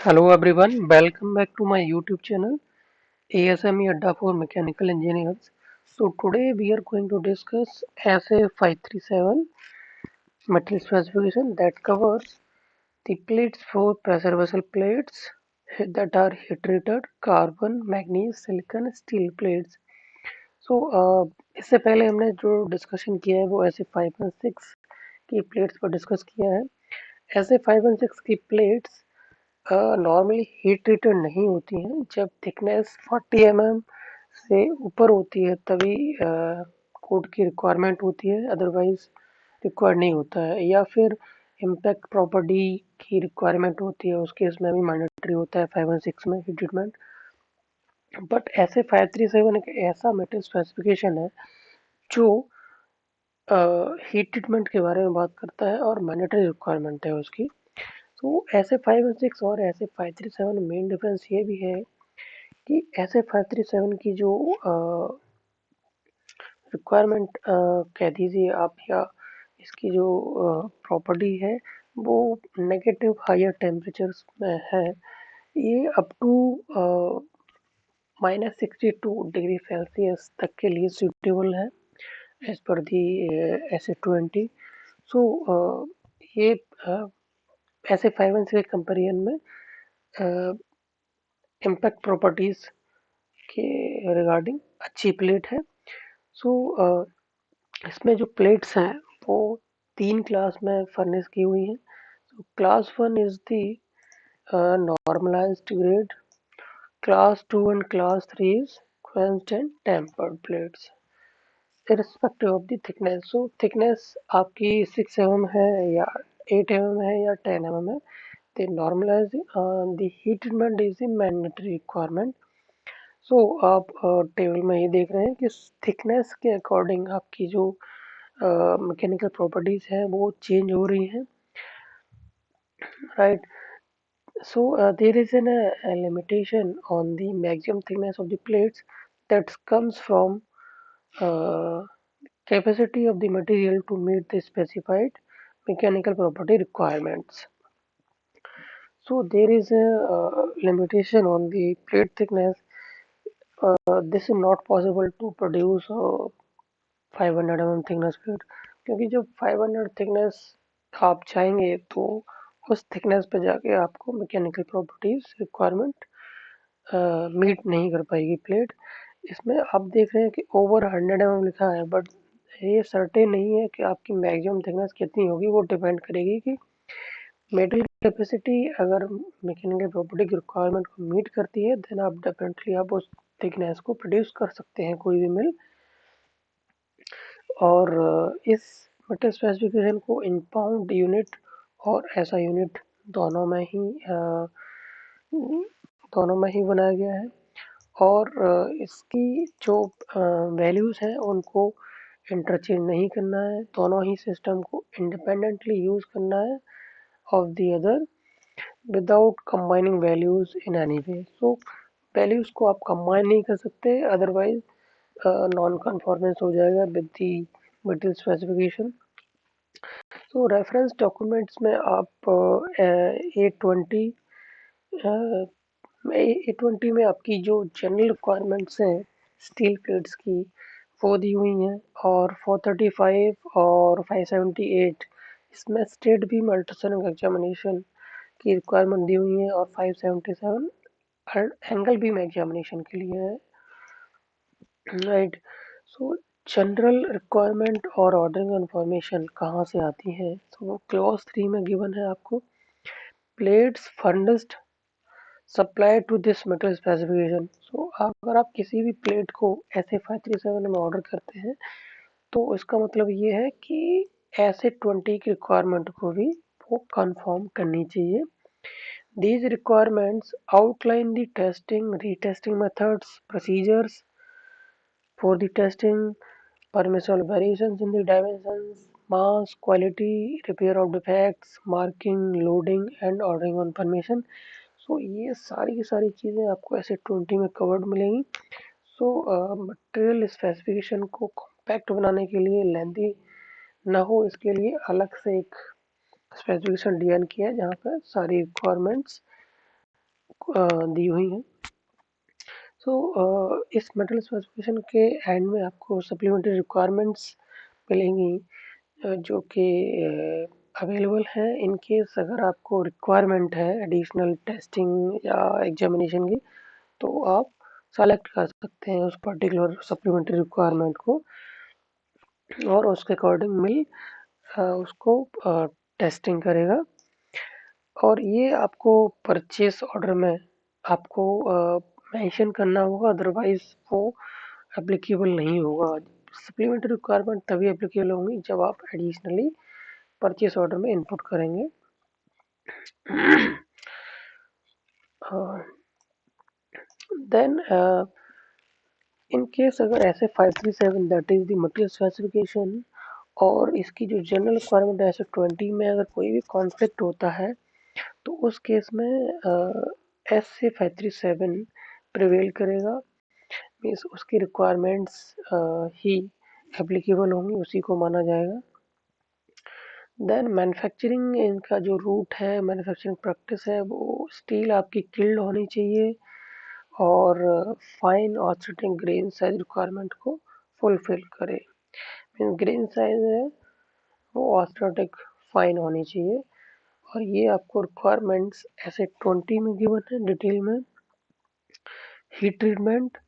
Hello everyone, welcome back to my YouTube channel ASME Adda for Mechanical Engineers. So today we are going to discuss SA 537 material specification that covers the plates for pressure vessel plates that are heat treated carbon, manganese, silicon, steel plates. So इससे पहले हमने जो discussion किया है वो ऐसे 516 की plates पर डिस्कस किया है। ऐसे 516 की प्लेट्स नॉर्मली हीट ट्रीटेड नहीं होती हैं। जब थिकनेस 40 से ऊपर होती है तभी कोड की रिक्वायरमेंट होती है, अदरवाइज रिक्वायर्ड नहीं होता है। या फिर इम्पैक्ट प्रॉपर्टी की रिक्वायरमेंट होती है, उस केस में भी मैंडेटरी होता है 516 में हीट ट्रीटमेंट। बट ऐसे 537 एक ऐसा मेटल स्पेसिफिकेशन है जो हीट ट्रीटमेंट के बारे में बात करता है और मैंडेटरी रिक्वायरमेंट है उसकी। तो ऐसे 516 और ऐसे 537 मेन डिफरेंस ये भी है कि ऐसे 537 की जो रिक्वायरमेंट कह दीजिए आप, या इसकी जो प्रॉपर्टी है वो नेगेटिव हायर टेम्परेचर्स में है। ये अप टू -62 डिग्री सेल्सियस तक के लिए सूटेबल है एज पर दी SA 20। सो ये ऐसे 516 के कंपेरिजन में इम्पैक्ट प्रॉपर्टीज के रिगार्डिंग अच्छी प्लेट है। सो इसमें जो प्लेट्स हैं वो तीन क्लास में फर्निश की हुई हैं। Class one is the normalised grade, class two and class three is quenched and tempered plates irrespective of the thickness. So thickness आपकी 6 है या 8 है या 10 है, the normalize the heat treatment is the mandatory requirement। सो आप table में ये देख रहे हैं कि थिकनेस के अकॉर्डिंग आपकी जो मैकेनिकल प्रॉपर्टीज है वो चेंज हो रही हैं, right. So there is an limitation on the maximum thickness of the plates that comes from capacity of the material to meet the specified mechanical property requirements. So there is a limitation on the plate thickness. This is not possible to produce 500 thickness plate, क्योंकि जब 500 thickness आप चाहेंगे तो उस thickness पे जाके आपको mechanical properties requirement meet नहीं कर पाएगी प्लेट। इसमें आप देख रहे हैं कि ओवर 100 लिखा है, बट ये सर्टेन नहीं है कि आपकी मैक्सिमम थिकनेस कितनी होगी। वो डिपेंड करेगी कि मेटल कैपेसिटी अगर मैकेनिकल प्रॉपर्टी की रिक्वायरमेंट को मीट करती है, देन आप डेफिनेटली आप उस थिकनेस को प्रोड्यूस कर सकते हैं कोई भी मिल। और इस मेटल स्पेसिफिकेशन को इन पाउंड यूनिट और ऐसा यूनिट दोनों में ही बनाया गया है। और इसकी जो वैल्यूज़ हैं उनको इंटरचेंज नहीं करना है, दोनों ही सिस्टम को इंडिपेंडेंटली यूज़ करना है of the other without combining values in any way. So values को आप कंबाइन नहीं कर सकते, अदरवाइज नॉन कन्फॉर्मेंस हो जाएगा with the material specification. So reference documents में आप A20 A20 में आपकी जो जनरल रिक्वायरमेंट्स हैं स्टील प्लेट्स की वो दी हुई हैं, और 435 और 578 इसमें स्टेट बीम अल्ट्रासोनिक एग्जामिनेशन की रिक्वायरमेंट दी हुई है, और 577 एंगल बीम एग्जामिनेशन के लिए है, राइट। सो जनरल रिक्वायरमेंट और ऑर्डरिंग इन्फॉर्मेशन कहाँ से आती है, तो वो क्लॉज 3 में गिवन है आपको। Plates furnished supply to this metal specification. So अगर आप किसी भी प्लेट को ऐसे 537 में ऑर्डर करते हैं तो इसका मतलब ये है कि ऐसे 20 की रिक्वायरमेंट को भी वो कंफर्म करनी चाहिए। These requirements outline the testing, retesting methods, procedures for the testing, permissible variations in the dimensions, mass, quality, repair of defects, marking, loading and ordering on permission। सो ये सारी की सारी चीज़ें आपको ऐसे 20 में कवर्ड मिलेंगी। सो मटेरियल स्पेसिफिकेशन को कॉम्पैक्ट बनाने के लिए, लेंथी ना हो इसके लिए अलग से एक स्पेसिफिकेशन डिजाइन किया है जहाँ पर सारी रिक्वायरमेंट्स दी हुई हैं। सो इस मेटल स्पेसिफिकेशन के एंड में आपको सप्लीमेंट्री रिक्वायरमेंट्स मिलेंगी जो कि अवेलेबल है इन केस अगर आपको रिक्वायरमेंट है एडिशनल टेस्टिंग या एग्जामिनेशन की, तो आप सेलेक्ट कर सकते हैं उस पर्टिकुलर सप्लीमेंट्री रिक्वायरमेंट को और उसके अकॉर्डिंग मिल उसको टेस्टिंग करेगा। और ये आपको परचेस ऑर्डर में आपको मेंशन करना होगा, अदरवाइज वो एप्लीकेबल नहीं होगा। सप्लीमेंट्री रिक्वायरमेंट तभी एप्लीकेबल होंगी जब आप एडिशनली परचेस ऑर्डर में इनपुट करेंगे। देन इन केस अगर ऐसे 537 that is the material specification और इसकी जो जनरल रिक्वायरमेंट है ऐसे 20 में अगर कोई भी कॉन्फ्लिक्ट होता है तो उस केस में एस से 537 प्रिवेल करेगा, मीन्स उसकी रिक्वायरमेंट्स ही एप्लीकेबल होंगी, उसी को माना जाएगा। देन मैन्युफैक्चरिंग इनका जो रूट है, मैन्युफैक्चरिंग प्रैक्टिस है, वो स्टील आपकी किल्ड होनी चाहिए और फाइन ऑस्टेटिक ग्रेन साइज रिक्वायरमेंट को फुलफिल करे। मीन्स ग्रेन साइज है वो ऑस्टेटिक फाइन होनी चाहिए और ये आपको रिक्वायरमेंट्स ऐसे 20 में गिवन है डिटेल में। हीट ट्रीटमेंट,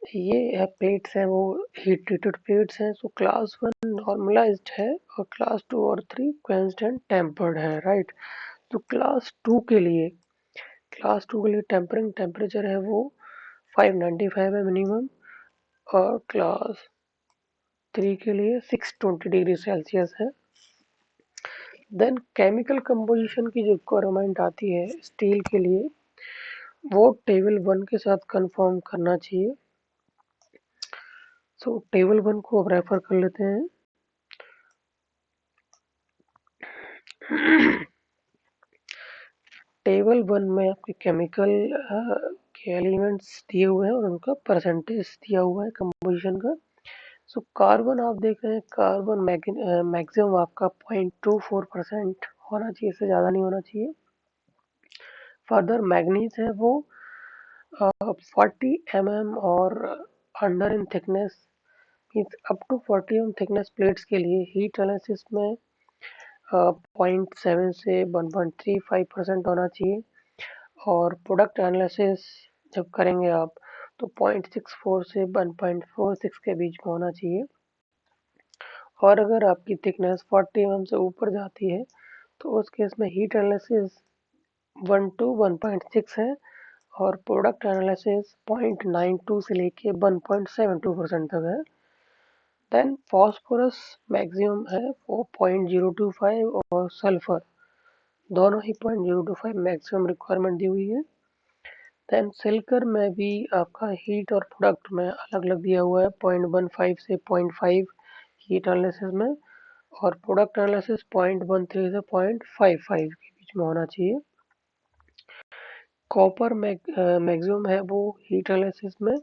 ये है प्लेट्स हैं वो हीट ट्रीटेड प्लेट्स हैं। सो क्लास 1 नॉर्मलाइज्ड है और क्लास 2 और 3 क्वेंस्ड एंड टेम्पर्ड है, राइट। तो क्लास 2 के लिए टेम्परिंग टेम्परेचर है वो 595 है मिनिमम और क्लास 3 के लिए 620 डिग्री सेल्सियस है। देन केमिकल कंपोजिशन की जो रिक्वायरमेंट आती है स्टील के लिए वो टेबल 1 के साथ कंफर्म करना चाहिए। सो टेबल 1 को अब रेफर कर लेते हैं। टेबल 1 में आपके केमिकल के एलिमेंट्स दिए हुए हैं और उनका परसेंटेज दिया हुआ है कंपोजिशन का। सो कार्बन आप देख रहे हैं, कार्बन मैक्सिमम आपका 0.24% होना चाहिए, इससे ज़्यादा नहीं होना चाहिए। फर्दर मैग्नीज है वो 40 mm और under in thickness, means up to 40 mm thickness plates के लिए हीट एनालिसिस में 0.7 से 1.35% होना चाहिए और प्रोडक्ट एनालिसिस जब करेंगे आप तो 0.64 से 1.46 के बीच में होना चाहिए। और अगर आपकी थिकनेस 40 mm से ऊपर जाती है तो उस केस में हीट एनालिसिस 1 to 1.6 है और प्रोडक्ट एनालिसिस 0.92 से लेके 1.72% तक है। देन फॉस्फोरस मैक्सिमम है वो 0.025 और सल्फर दोनों ही 0.025 मैक्सिमम रिक्वायरमेंट दी हुई है। देन सिल्कर में भी आपका हीट और प्रोडक्ट में अलग अलग दिया हुआ है 0.15 से 0.5 हीट एनालिसिस में और प्रोडक्ट एनालिसिस 0.13 से 0.55 के बीच में होना चाहिए। कॉपर मैक्सिमम है वो हीट एनालिसिस में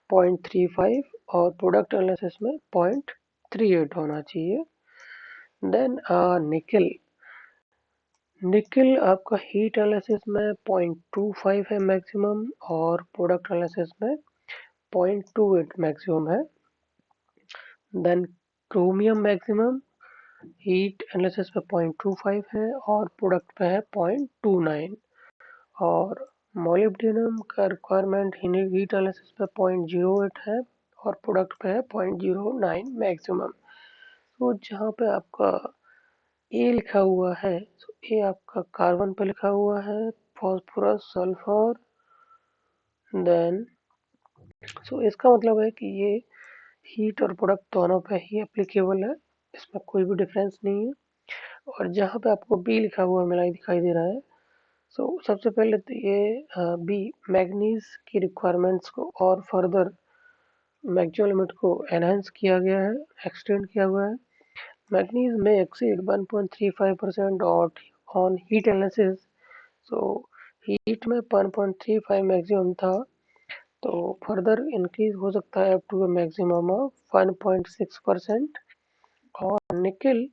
0.35 और प्रोडक्ट एनालिसिस में 0.38 होना चाहिए। देन निकल आपका हीट एनालिसिस में 0.25 है मैक्सिमम और प्रोडक्ट एनालिसिस में 0.28 मैक्सिमम है। Then chromium maximum heat analysis पे 0.25 है और प्रोडक्ट पे है 0.29 और मोलिब्डेनम का रिक्वायरमेंट हीट एनालिसिस पे 0.08 है और प्रोडक्ट पे है 0.09 मैक्सिमम। तो जहाँ पे आपका ए लिखा हुआ है तो ए आपका कार्बन पे लिखा हुआ है, फॉस्फोरस, सल्फर, देन इसका मतलब है कि ये हीट और प्रोडक्ट दोनों पे ही एप्लीकेबल है, इसमें कोई भी डिफरेंस नहीं है। और जहाँ पे आपको बी लिखा हुआ मिलाई दिखाई दे रहा है, सबसे पहले तो ये बी मैग्नीज की रिक्वायरमेंट्स को और फर्दर मैक्सिमम लिमिट को एनहांस किया गया है, एक्सटेंड किया हुआ है। मैग्नीज में exceed 1.35% on heat analysis. So heat में 1.35 मैक्सिमम था तो फर्दर इंक्रीज हो सकता है up to a maximum of 1.6% और निकल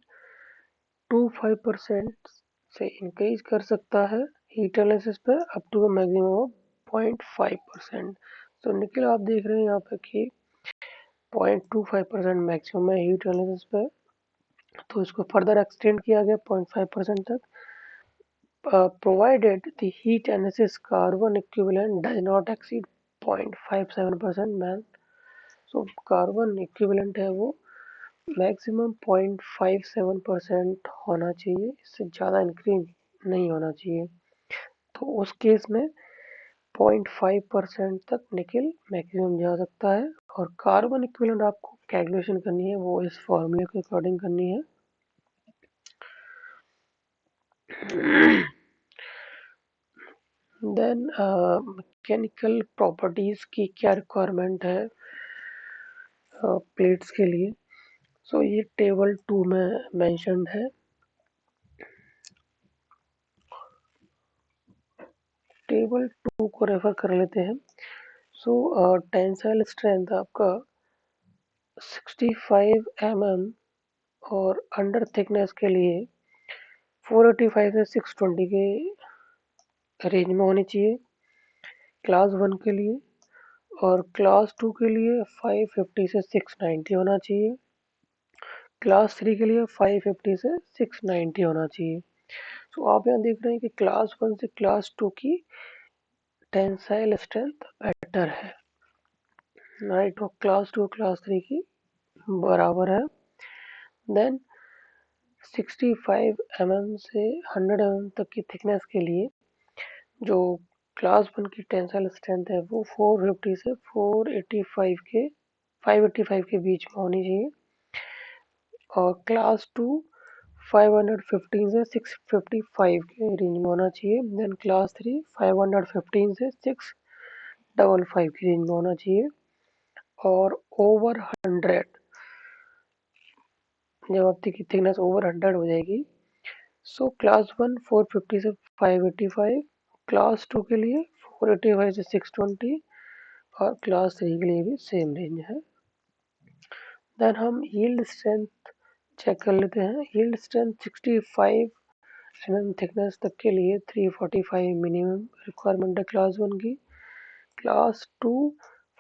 25% से इंक्रीज कर सकता है हीट एनालिसिस पे अप टू मैक्सिमम ऑफ 0.5%। तो निकल आप देख रहे हैं यहाँ पे कि 0.25% मैक्सिमम है हीट एनालिसिस पे, तो इसको फर्दर एक्सटेंड किया गया 0.5% तक। Provided the heat analysis carbon equivalent does not exceed 0.57% man. So carbon equivalent है वो मैक्सिमम 0.57% होना चाहिए, इससे ज़्यादा इंक्रीज नहीं होना चाहिए। तो उस केस में 0.5% तक निकल मैक्सिमम जा सकता है। और कार्बन इक्विवेलेंट आपको कैलकुलेशन करनी है वो इस फॉर्मूले के अकॉर्डिंग करनी है। देन मैकेनिकल प्रॉपर्टीज की क्या रिक्वायरमेंट है प्लेट्स के लिए। सो ये टेबल 2 में मेंशन्ड है। टेबल 2 को रेफर कर लेते हैं। सो टेंसाइल स्ट्रेंथ आपका 65 mm और अंडर थिकनेस के लिए 485 से 620 के रेंज में होनी चाहिए क्लास 1 के लिए। और क्लास 2 के लिए 550 से 690 होना चाहिए। क्लास 3 के लिए 550 से 690 होना चाहिए। तो आप यहाँ देख रहे हैं कि क्लास 1 से क्लास 2 की टेंसाइल स्ट्रेंथ बेटर है, राइट। और क्लास 2 क्लास 3 की बराबर है। देन 65 mm से 100 mm तक की थिकनेस के लिए जो क्लास 1 की टेंसाइल स्ट्रेंथ है वो 450 से 585 के बीच में होनी चाहिए। और क्लास 2 515 से 655 के रेंज में होना चाहिए। देन क्लास 3 515 से 655 की रेंज में होना चाहिए। और ओवर 100, जब आपकी थिकनेस ओवर 100 हो जाएगी, सो क्लास 1 450 से 585, क्लास 2 के लिए 485 से 620 और क्लास 3 के लिए भी सेम रेंज है। देन हम यील्ड स्ट्रेंथ चेक कर लेते हैं। यील्ड स्ट्रेंथ 65 mm थिकनेस तक के लिए 345 मिनिमम रिक्वायरमेंट है क्लास 1 की। Class 2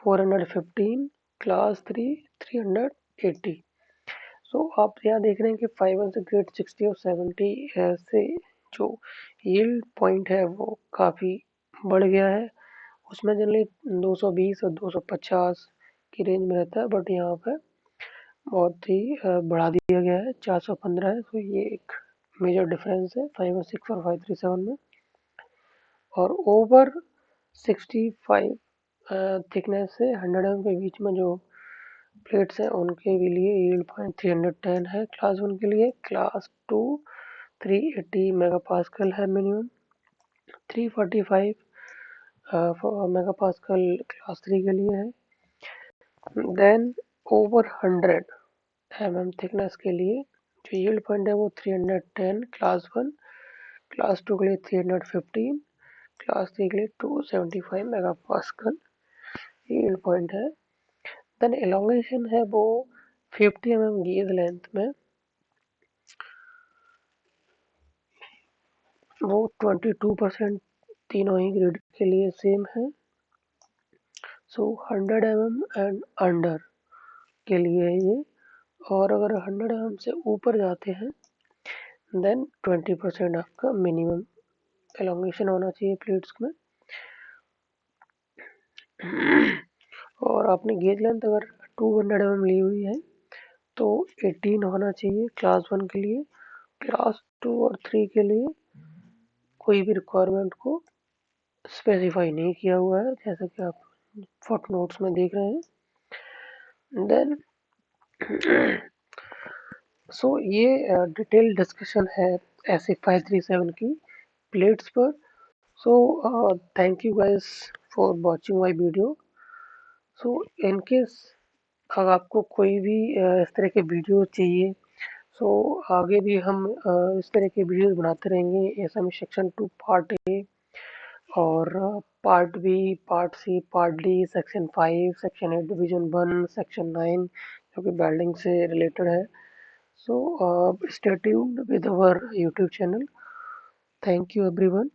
415, class 3 380। सो आप यहाँ देख रहे हैं कि 5 से ग्रेड 60 और 70 से जो यील्ड पॉइंट है वो काफ़ी बढ़ गया है। उसमें जनरली 220 और 250 की रेंज में रहता है, बट यहाँ पे बहुत ही बढ़ा दिया गया है, 415 है। तो ये एक मेजर डिफरेंस है 506 और 537 में। और ओवर 65 थिकनेस से 100 mm के बीच में जो प्लेट्स हैं उनके भी लिए यील्ड पॉइंट 310 है क्लास 1 के लिए। क्लास 2 380 मेगापास्कल है मिनिमम। 345 मेगापास्कल क्लास 3 के लिए है। देन ओवर 100 mm थिकनेस के लिए जो यील्ड पॉइंट है वो 310 क्लास 1, क्लास 2 के लिए 315, क्लास 3 के लिए 275 मेगापास्कल यील्ड पॉइंट है। देन एलोंगेशन है वो 50 mm गेज लेंथ में, वो 22% तीनों ही ग्रेड के लिए सेम है। सो 100 mm एंड अंडर के लिए है ये। और अगर 100 mm से ऊपर जाते हैं देन 20% आपका मिनिमम एलोंगेशन होना चाहिए प्लेट्स में। और आपने गेज लेंथ अगर 200 mm ली हुई है तो 18 होना चाहिए क्लास 1 के लिए। क्लास 2 और 3 के लिए कोई भी रिक्वायरमेंट को स्पेसिफाई नहीं किया हुआ है, जैसा कि आप फुट नोट्स में देख रहे हैं। देन सो ये डिटेल डिस्कशन है ऐसे 537 की प्लेट्स पर। So thank you guys for watching my video. So in case अगर आपको कोई भी इस तरह के वीडियो चाहिए, सो आगे भी हम इस तरह के वीडियोस बनाते रहेंगे। ऐसा में सेक्शन 2 पार्ट ए और part B, part C, part D, section 5, section 8 division 1, section 9 जो कि वेल्डिंग से रिलेटेड है। So stay tuned with our YouTube channel. Thank you everyone.